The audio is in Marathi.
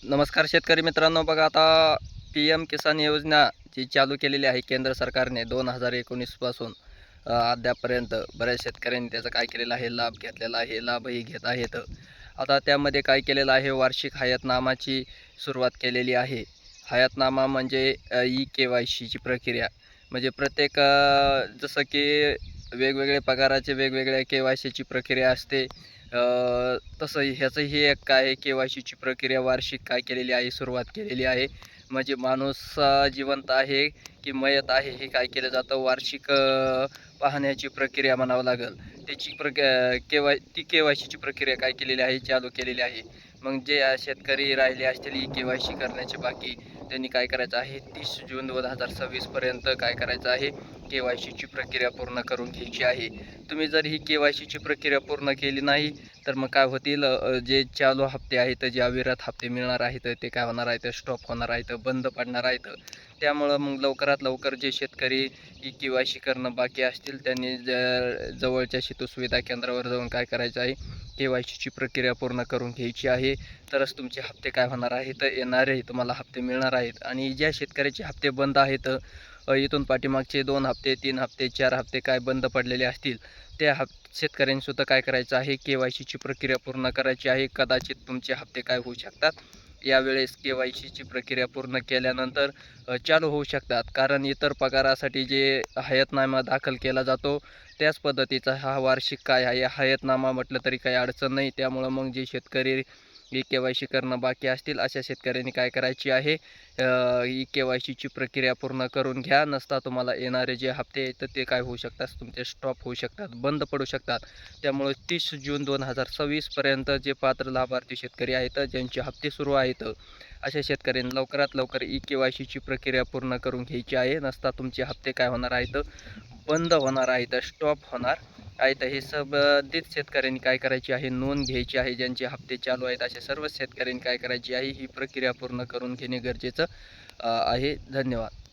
नमस्कार शेतकरी मित्रांनो, बघा आता PM किसान योजना जी चालू केलेली आहे केंद्र सरकारने 2019 पासून अद्यापपर्यंत बऱ्याच शेतकऱ्यांनी त्याचा काय केलेला आहे, लाभ घेतलेला आहे, लाभही घेत आहेत. आता त्यामध्ये काय केलेलं आहे, वार्षिक हयातनामाची सुरुवात केलेली आहे. हयातनामा म्हणजे KYCची प्रक्रिया. म्हणजे प्रत्येक जसं की वेगवेगळे पगाराचे वेगवेगळ्या KYCची प्रक्रिया असते. तसं ह्याचंही एक काय KYCची प्रक्रिया वार्षिक काय केलेली आहे, सुरुवात केलेली आहे. म्हणजे माणूस जिवंत आहे की मयत आहे हे काय केलं जातं, वार्षिक पाहण्याची प्रक्रिया म्हणावं लागेल. त्याची ती KYCची प्रक्रिया काय केलेली आहे, चालू केलेली आहे. मग जे शेतकरी राहिले असतील ही KYC करण्याचे बाकी, त्यांनी काय करायचं आहे, 30 जून 2026 पर्यंत काय करायचं आहे, KYCची प्रक्रिया पूर्ण करून घ्यायची आहे. तुम्ही जर ही KYCची प्रक्रिया पूर्ण केली नाही तर मग काय होतील, जे चालू हप्ते आहेत, जे अविरत हप्ते मिळणार आहेत ते काय होणार आहेत, स्टॉप होणार आहेत, बंद पडणार आहेत. त्यामुळं मग लवकरात लवकर जे शेतकरी ही KYC करणं बाकी असतील त्यांनी जवळच्या शेतू सुविधा केंद्रावर जाऊन काय करायचं आहे, KYCची प्रक्रिया पूर्ण करून घ्यायची आहे. तरच तुमचे हप्ते काय होणार आहेत, येणारे तुम्हाला हप्ते मिळणार आहेत. आणि ज्या शेतकऱ्याचे हप्ते बंद आहेत, इथून पाठीमागचे 2 हप्ते, 3 हप्ते, 4 हप्ते काय बंद पडलेले असतील, त्या शेतकऱ्यांनीसुद्धा काय करायचं आहे, KYCची प्रक्रिया पूर्ण करायची आहे. कदाचित तुमचे हप्ते काय होऊ शकतात, यावेळेस KYCची प्रक्रिया पूर्ण केल्यानंतर चालू होऊ शकतात. कारण इतर पगारासाठी जे हयतनामा दाखल केला जातो त्याच पद्धतीचा हा वार्षिक काय आहे हयतनामा म्हटलं तरी काही अडचण नाही. त्यामुळं मग जे शेतकरी KYC करणं बाकी असतील अशा शेतकऱ्यांनी काय करायची आहे, KYCची प्रक्रिया पूर्ण करून घ्या. नसता तुम्हाला येणारे जे हप्ते आहेत ते काय होऊ शकतात, तुमचे स्टॉप होऊ शकतात, बंद पडू शकतात. त्यामुळे 30 जून 2026 पर्यंत जे पात्र लाभार्थी शेतकरी आहेत, ज्यांचे हप्ते सुरू आहेत, अशा शेतकऱ्यांनी लवकरात लवकर KYCची प्रक्रिया पूर्ण करून घ्यायची आहे. नसता तुमचे हप्ते काय होणार आहेत, बंद होणार आहेत, स्टॉप होणार आहेत. हे संबंधित शेतकऱ्यांनी काय करायची आहे, नोंद घ्यायची आहे. ज्यांचे हप्ते चालू आहेत अशा सर्व शेतकऱ्यांनी काय करायची आहे, ही प्रक्रिया पूर्ण करून घेणे गरजेचं आहे. धन्यवाद.